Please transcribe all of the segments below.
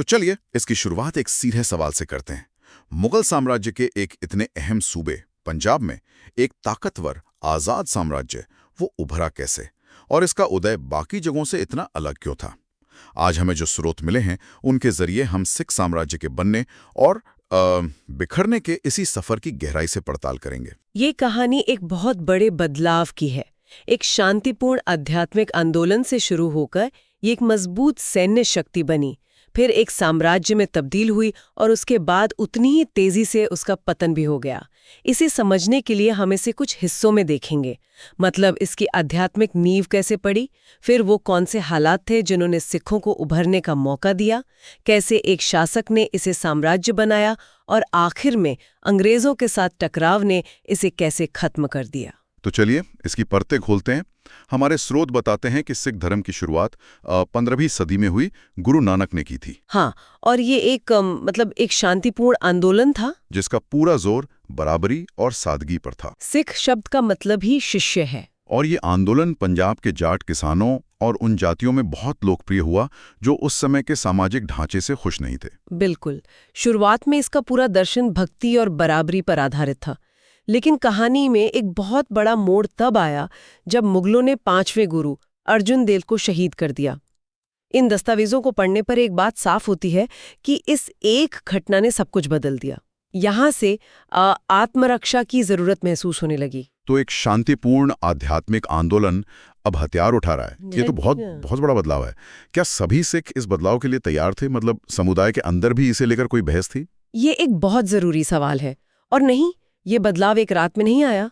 तो चलिए इसकी शुरुआत एक सीधे सवाल से करते हैं। मुगल साम्राज्य के एक इतने अहम सूबे पंजाब में एक ताकतवर आजाद साम्राज्य वो उभरा कैसे, और इसका उदय बाकी जगहों से इतना अलग क्यों था? आज हमें जो स्रोत मिले हैं उनके जरिए हम सिख साम्राज्य के बनने और बिखरने के इसी सफर की गहराई से पड़ताल करेंगे। ये कहानी एक बहुत बड़े बदलाव की है। एक शांतिपूर्ण आध्यात्मिक आंदोलन से शुरू होकर ये एक मजबूत सैन्य शक्ति बनी, फिर एक साम्राज्य में तब्दील हुई और उसके बाद उतनी ही तेजी से उसका पतन भी हो गया। इसे समझने के लिए हम इसे कुछ हिस्सों में देखेंगे, मतलब इसकी आध्यात्मिक नींव कैसे पड़ी, फिर वो कौन से हालात थे जिन्होंने सिखों को उभरने का मौका दिया, कैसे एक शासक ने इसे साम्राज्य बनाया और आखिर में अंग्रेजों के साथ टकराव ने इसे कैसे खत्म कर दिया। तो चलिए इसकी परतें खोलते हैं। हमारे स्रोत बताते हैं कि सिख धर्म की शुरुआत 15वीं सदी में हुई गुरु नानक ने की थी। हाँ, और ये एक एक शांतिपूर्ण आंदोलन था जिसका पूरा जोर बराबरी और सादगी पर था। सिख शब्द का मतलब ही शिष्य है। और ये आंदोलन पंजाब के जाट किसानों और उन जातियों में बहुत लोकप्रिय हुआ जो उस समय के सामाजिक ढांचे से खुश नहीं थे। बिल्कुल, शुरुआत में इसका पूरा दर्शन भक्ति और बराबरी पर आधारित था, लेकिन कहानी में एक बहुत बड़ा मोड़ तब आया जब मुगलों ने 5वें गुरु अर्जुन देव को शहीद कर दिया। इन दस्तावेजों को पढ़ने पर एक बात साफ होती है कि इस एक घटना ने सब कुछ बदल दिया। यहाँ से आत्मरक्षा की जरूरत महसूस होने लगी। तो एक शांतिपूर्ण आध्यात्मिक आंदोलन अब हथियार उठा रहा है। ये तो बहुत बड़ा बदलाव है। क्या सभी सिख इस बदलाव के लिए तैयार थे? मतलब समुदाय के अंदर भी इसे लेकर कोई बहस थी? ये एक बहुत जरूरी सवाल है। और नहीं, ये बदलाव एक रात में नहीं आया।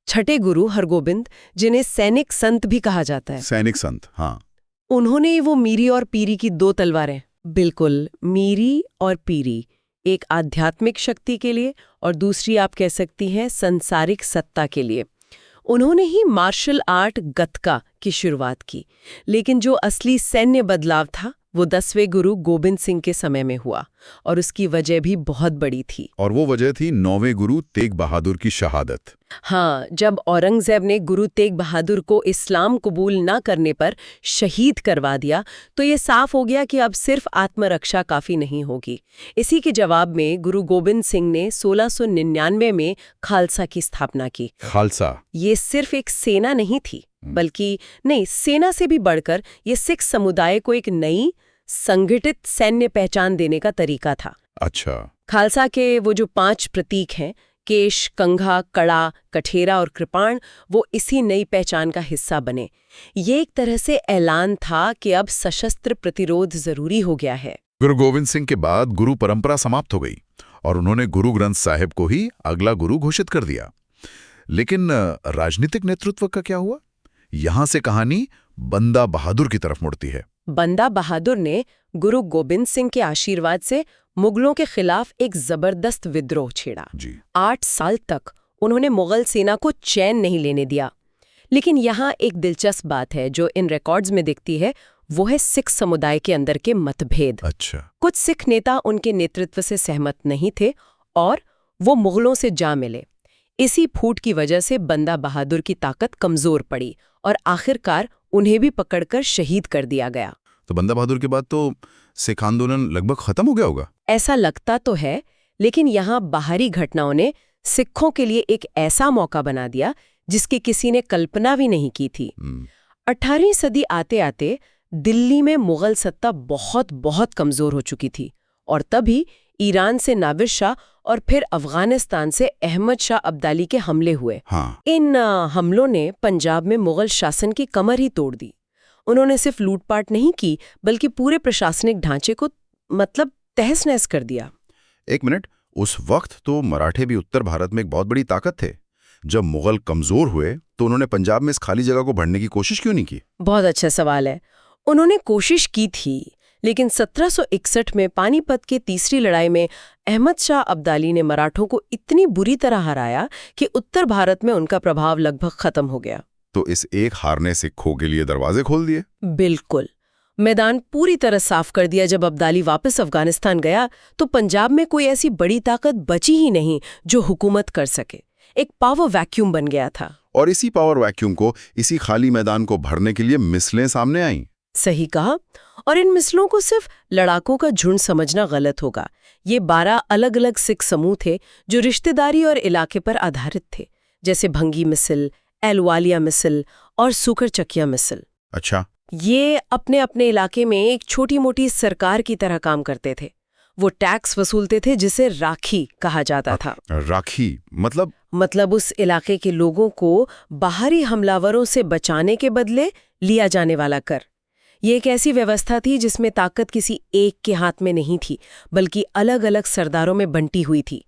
छठे गुरु हरगोबिंद, जिन्हें सैनिक संत भी कहा जाता है, सैनिक संत, हाँ, उन्होंने वो मीरी और पीरी की 2 तलवारें, बिल्कुल मीरी और पीरी, एक आध्यात्मिक शक्ति के लिए और दूसरी आप कह सकती हैं संसारिक सत्ता के लिए, उन्होंने ही मार्शल आर्ट गतका की शुरुआत की। लेकिन जो असली सैन्य बदलाव था वो 10वें गुरु गोबिंद सिंह के समय में हुआ, और उसकी वजह भी बहुत बड़ी थी। और वो वजह थी 9वें गुरु तेग बहादुर की शहादत। हाँ, जब औरंगजेब ने गुरु तेग बहादुर को इस्लाम कबूल न करने पर शहीद करवा दिया, तो ये साफ हो गया कि अब सिर्फ आत्मरक्षा काफी नहीं होगी। इसी के जवाब में गुरु गोबिंद सिंह ने 1699 में खालसा की स्थापना की। खालसा ये सिर्फ एक सेना नहीं थी, बल्कि सेना से भी बढ़कर ये सिख समुदाय को एक नई संगठित सैन्य पहचान देने का तरीका था। अच्छा। खालसा के वो जो 5 प्रतीक हैं, केश, कंघा, कड़ा, कठेरा और कृपाण, वो इसी नई पहचान का हिस्सा बने। ये एक तरह से ऐलान था कि अब सशस्त्र प्रतिरोध जरूरी हो गया है। गुरु गोविंद सिंह के बाद गुरु परंपरा समाप्त हो गई और उन्होंने गुरु ग्रंथ साहिब को ही अगला गुरु घोषित कर दिया। लेकिन राजनीतिक नेतृत्व का क्या हुआ? यहां से कहानी बंदा बहादुर की तरफ मुड़ती है। बंदा बहादुर ने गुरु गोबिंद सिंह के आशीर्वाद से मुगलों के खिलाफ एक जबरदस्त विद्रोह छेड़ा। 8 साल तक उन्होंने मुगल सेना को चैन नहीं लेने दिया। लेकिन यहाँ एक दिलचस्प बात है जो इन रिकॉर्ड्स में दिखती है, वो है सिख समुदाय के अंदर के मतभेद। अच्छा। कुछ सिख नेता उनके नेतृत्व से सहमत नहीं थे और वो मुगलों से जा मिले। इसी फूट की वजह से बंदा बहादुर की ताकत कमजोर पड़ी और आखिरकार उन्हें भी पकड़कर शहीद कर दिया गया। तो बंदा बहादुर के बाद तो सिख आंदोलन लगभग खत्म हो गया होगा? ऐसा लगता तो है, लेकिन यहाँ बाहरी घटनाओं ने सिखों के लिए एक ऐसा मौका बना दिया जिसकी किसी ने कल्पना भी नहीं की थी। 18वीं सदी आते आते दिल्ली में मुगल सत्ता बहुत कमजोर हो चुकी थी, और तभी ईरान से नादिर शाह और फिर अफगानिस्तान से अहमद शाह अब्दाली के हमले हुए। हाँ। इन हमलों ने पंजाब में मुगल शासन की कमर ही तोड़ दी। उन्होंने सिर्फ लूटपाट नहीं की, बल्कि पूरे प्रशासनिक ढांचे को तहस नहस कर दिया। एक मिनट, उस वक्त तो मराठे भी उत्तर भारत में एक बहुत बड़ी ताकत थे। जब मुगल कमजोर हुए तो उन्होंने पंजाब में इस खाली जगह को भरने की कोशिश क्यों नहीं की? बहुत अच्छा सवाल है। उन्होंने कोशिश की थी, लेकिन 1761 में पानीपत के तीसरी लड़ाई में अहमद शाह अब्दाली ने मराठों को इतनी बुरी तरह हराया कि उत्तर भारत में उनका प्रभाव लगभग खत्म हो गया। तो इस एक हार ने सिखों के लिए दरवाजे खोल दिए। बिल्कुल, मैदान पूरी तरह साफ कर दिया। जब अब्दाली वापस अफगानिस्तान गया तो पंजाब में कोई ऐसी बड़ी ताकत बची ही नहीं जो हुकूमत कर सके। एक पावर वैक्यूम बन गया था। और इसी पावर वैक्यूम को, इसी खाली मैदान को भरने के लिए मिसलें सामने आईं। सही कहा। और इन मिसलों को सिर्फ लड़ाकों का झुंड समझना गलत होगा। ये 12 अलग अलग सिख समूह थे जो रिश्तेदारी और इलाके पर आधारित थे, जैसे भंगी मिसल, एलवालिया मिसल और सूकरचकिया मिसल। अच्छा। ये अपने अपने इलाके में एक छोटी मोटी सरकार की तरह काम करते थे। वो टैक्स वसूलते थे जिसे राखी कहा जाता था। राखी मतलब उस इलाके के लोगों को बाहरी हमलावरों से बचाने के बदले लिया जाने वाला कर। ये एक ऐसी व्यवस्था थी जिसमें ताकत किसी एक के हाथ में नहीं थी, बल्कि अलग अलग सरदारों में बंटी हुई थी।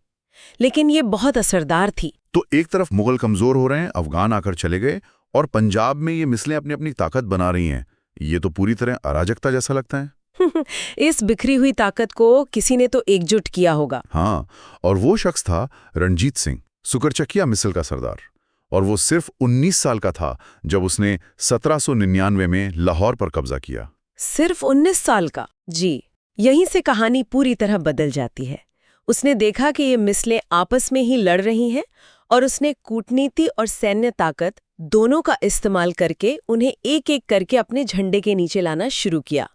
लेकिन ये बहुत असरदार थी। तो एक तरफ मुगल कमजोर हो रहे हैं, अफगान आकर चले गए, और पंजाब में ये मिसलें अपनी अपनी ताकत बना रही हैं। ये तो पूरी तरह अराजकता जैसा लगता है। इस बिखरी हुई ताकत को किसी ने तो एकजुट किया होगा। हाँ, और वो शख्स था रणजीत सिंह, सुकरचकिया मिसल का सरदार। और वो सिर्फ 19 साल का था जब उसने 1799 में लाहौर पर कब्जा किया। सिर्फ 19 साल का? जी, यहीं से कहानी पूरी तरह बदल जाती है। उसने देखा कि ये मिसलें आपस में ही लड़ रही हैं और उसने कूटनीति और सैन्य ताकत दोनों का इस्तेमाल करके उन्हें एक एक करके अपने झंडे के नीचे लाना शुरू किया।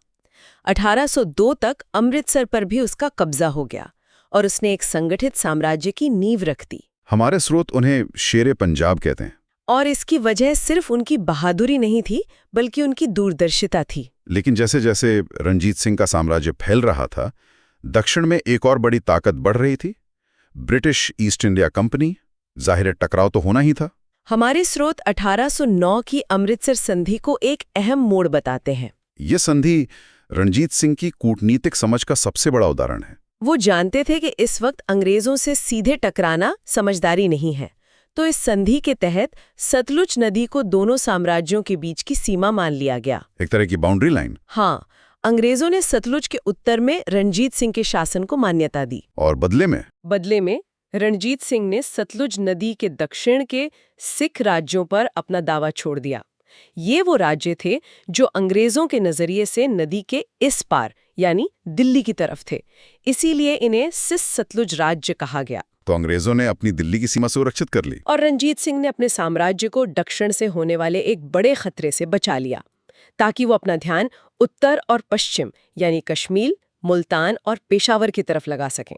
1802 तक अमृतसर पर भी उसका कब्जा हो गया और उसने एक संगठित साम्राज्य की नींव रख दी। हमारे स्रोत उन्हें शेरे पंजाब कहते हैं। और इसकी वजह सिर्फ उनकी बहादुरी नहीं थी, बल्कि उनकी दूरदर्शिता थी। लेकिन जैसे जैसे रणजीत सिंह का साम्राज्य फैल रहा था, दक्षिण में एक और बड़ी ताकत बढ़ रही थी, ब्रिटिश ईस्ट इंडिया कंपनी। जाहिर टकराव तो होना ही था। हमारे स्रोत 1809 की अमृतसर संधि को एक अहम मोड़ बताते हैं। ये संधि रणजीत सिंह की कूटनीतिक समझ का सबसे बड़ा उदाहरण है। वो जानते थे कि इस वक्त अंग्रेजों से सीधे टकराना समझदारी नहीं है, तो इस संधि के तहत सतलुज नदी को दोनों साम्राज्यों के बीच की सीमा मान लिया गया। एक तरह की बाउंड्री लाइन। हाँ, अंग्रेजों ने सतलुज के उत्तर में रणजीत सिंह के शासन को मान्यता दी। और बदले में रणजीत सिंह ने सतलुज नदी के दक्षिण के सिख राज्यों पर अपना दावा छोड़ दिया। ये वो राज्य थे जो अंग्रेजों के नजरिए से नदी के इस पार यानी दिल्ली की तरफ थे, इसीलिए इन्हें सिस सतलुज राज्य कहा गया। तो अंग्रेजों ने अपनी दिल्ली की सीमा सुरक्षित कर ली और रणजीत सिंह ने अपने साम्राज्य को दक्षिण से होने वाले एक बड़े खतरे से बचा लिया, ताकि वो अपना ध्यान उत्तर और पश्चिम यानी कश्मीर, मुल्तान और पेशावर की तरफ लगा सकें।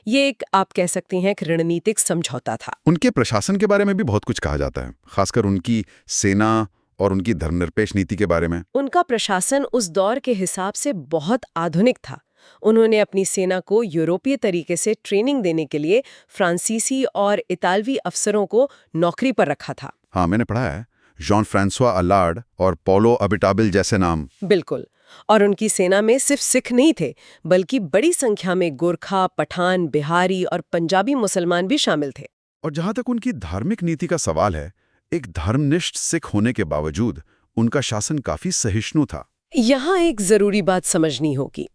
ये एक, आप कह सकती हैं, एक रणनीतिक समझौता था। उनके प्रशासन के बारे में भी बहुत कुछ कहा जाता है, खासकर उनकी सेना और उनकी धर्मनिरपेक्ष नीति के बारे में। उनका प्रशासन उस दौर के हिसाब से बहुत आधुनिक था। उन्होंने अपनी सेना को यूरोपीय तरीके से ट्रेनिंग देने के लिए फ्रांसीसी और इतालवी अफसरों को नौकरी पर रखा था। हाँ, मैंने पढ़ा है, जॉन फ्रांसवा अलार्ड और पोलो अबिटाबिल जैसे नाम। बिल्कुल। और उनकी सेना में सिर्फ सिख नहीं थे, बल्कि बड़ी संख्या में गोरखा, पठान, बिहारी और पंजाबी मुसलमान भी शामिल थे। और जहां तक उनकी धार्मिक नीति का सवाल है, एक धर्मनिष्ठ सिख होने के बावजूद उनका शासन काफी सहिष्णु था। यहाँ एक जरूरी बात समझनी होगी।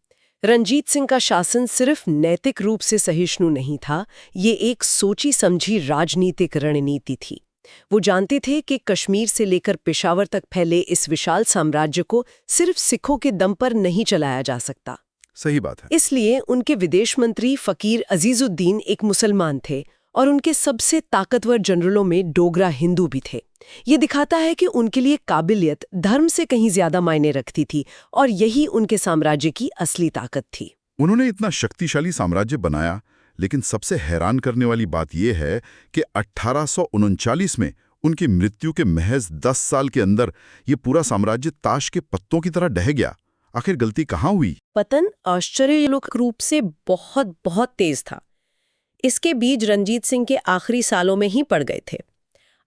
रणजीत सिंह का शासन सिर्फ नैतिक रूप से सहिष्णु नहीं था, ये एक सोची समझी राजनीतिक रणनीति थी। वो जानते थे कि कश्मीर से लेकर पेशावर तक फैले इस विशाल साम्राज्य को सिर्फ सिखों के दम पर नहीं चलाया जा सकता। सही बात है। इसलिए उनके विदेश मंत्री फकीर अजीजुद्दीन एक मुसलमान थे और उनके सबसे ताकतवर जनरलों में डोगरा हिंदू भी थे। ये दिखाता है कि उनके लिए काबिलियत धर्म से कहीं ज्यादा मायने रखती थी और यही उनके साम्राज्य की असली ताकत थी। उन्होंने इतना शक्तिशाली साम्राज्य बनाया, लेकिन सबसे हैरान करने वाली बात यह है कि 1839 में उनकी मृत्यु के महज 10 साल के अंदर ये पूरा साम्राज्य ताश के पत्तों की तरह ढह गया। आखिर गलती कहाँ हुई? पतन आश्चर्यजनक रूप से बहुत बहुत तेज था। इसके बीज रणजीत सिंह के आखिरी सालों में ही पड़ गए थे।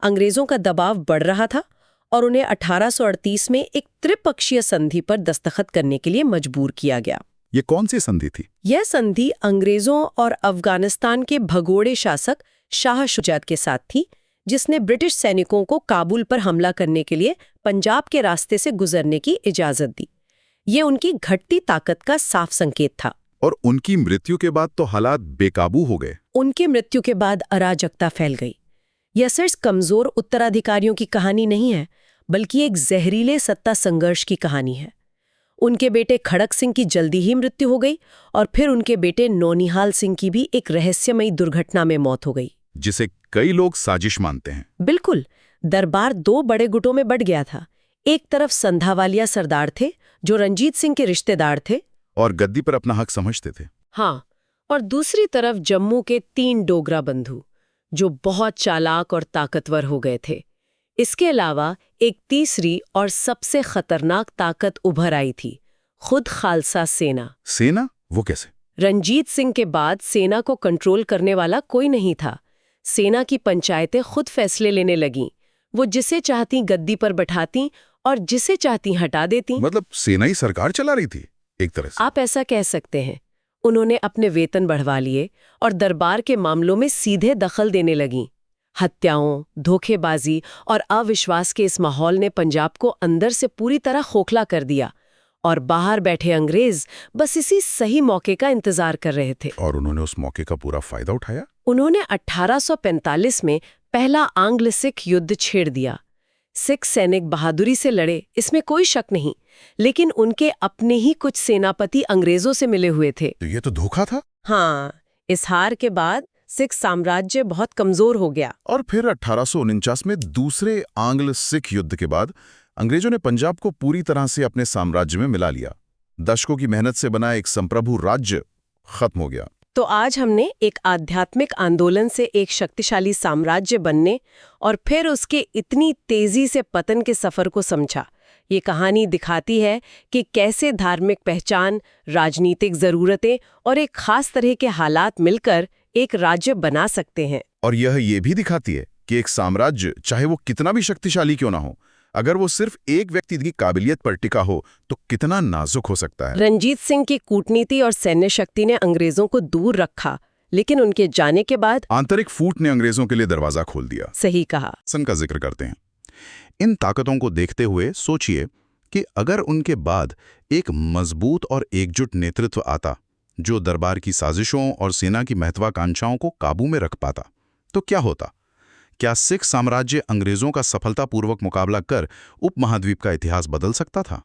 अंग्रेजों का दबाव बढ़ रहा था और उन्हें 1838 में एक त्रिपक्षीय संधि पर दस्तखत करने के लिए मजबूर किया गया। ये कौन सी संधि थी? यह संधि अंग्रेजों और अफगानिस्तान के भगोड़े शासक शाह शुजात के साथ थी, जिसने ब्रिटिश सैनिकों को काबुल पर हमला करने के लिए पंजाब के रास्ते से गुजरने की इजाजत दी। ये उनकी घटती ताकत का साफ संकेत था। और उनकी मृत्यु के बाद तो हालात बेकाबू हो गए। उनके मृत्यु के बाद अराजकता फैल गई। यह सिर्फ कमजोर उत्तराधिकारियों की कहानी नहीं है, बल्कि एक जहरीले सत्ता संघर्ष की कहानी है। उनके बेटे खड़क सिंह की जल्दी ही मृत्यु हो गई और फिर उनके बेटे नौनिहाल सिंह की भी एक रहस्यमयी दुर्घटना में मौत हो गई, जिसे कई लोग साजिश मानते हैं। बिल्कुल। दरबार 2 बड़े गुटों में बंट गया था। एक तरफ संधावालिया सरदार थे जो रंजीत सिंह के रिश्तेदार थे। और गद्दी पर अपना हक समझते थे। हाँ, और दूसरी तरफ जम्मू के 3 डोगरा बंधु, जो बहुत चालाक और ताकतवर हो गए थे। इसके अलावा एक तीसरी और सबसे खतरनाक ताकत उभर आई थी, खुद खालसा सेना। सेना? वो कैसे? रंजीत सिंह के बाद सेना को कंट्रोल करने वाला कोई नहीं था। सेना की पंचायतें खुद फैसले लेने लगीं। वो जिसे चाहती गद्दी पर बैठाती और जिसे चाहती हटा देती। मतलब सेना ही सरकार चला रही थी एक तरह से। आप ऐसा कह सकते हैं। उन्होंने अपने वेतन बढ़वा लिए और दरबार के मामलों में सीधे दखल देने लगीं। हत्याओं, धोखेबाजी और अविश्वास के इस माहौल ने पंजाब को अंदर से पूरी तरह खोखला कर दिया और बाहर बैठे अंग्रेज बस इसी सही मौके का इंतजार कर रहे थे। और उन्होंने उस मौके का पूरा फायदा उठाया। उन्होंने 1845 में पहला आंग्ल सिख युद्ध छेड़ दिया। सिख सैनिक बहादुरी से लड़े, इसमें कोई शक नहीं, लेकिन उनके अपने ही कुछ सेनापति अंग्रेजों से मिले हुए थे। तो ये तो धोखा था। हाँ, इस हार के बाद सिख साम्राज्य बहुत कमजोर हो गया। और फिर 1849 में दूसरे आंग्ल सिख युद्ध के बाद अंग्रेजों ने पंजाब को पूरी तरह से अपने साम्राज्य में मिला लिया। दशकों की मेहनत से बना एक संप्रभु राज्य खत्म हो गया। तो आज हमने एक आध्यात्मिक आंदोलन से एक शक्तिशाली साम्राज्य बनने और फिर उसके इतनी तेजी से पतन के सफर को समझा। ये कहानी दिखाती है कि कैसे धार्मिक पहचान, राजनीतिक जरूरतें और एक खास तरह के हालात मिलकर एक राज्य बना सकते हैं। और यह ये भी दिखाती है कि एक साम्राज्य, चाहे वो कितना भी शक्तिशाली क्यों ना हो, अगर वो सिर्फ एक व्यक्ति की काबिलियत पर टिका हो तो कितना नाजुक हो सकता है। रंजीत सिंह की कूटनीति और सैन्य शक्ति ने अंग्रेजों को दूर रखा, लेकिन उनके जाने के बाद आंतरिक फूट ने अंग्रेजों के लिए दरवाजा खोल दिया। सही कहा। सन का जिक्र करते हैं। इन ताकतों को देखते हुए सोचिए कि अगर उनके बाद एक मजबूत और एकजुट नेतृत्व आता जो दरबार की साजिशों और सेना की महत्वाकांक्षाओं को काबू में रख पाता, तो क्या होता? क्या सिख साम्राज्य अंग्रेजों का सफलतापूर्वक मुकाबला कर उपमहाद्वीप का इतिहास बदल सकता था?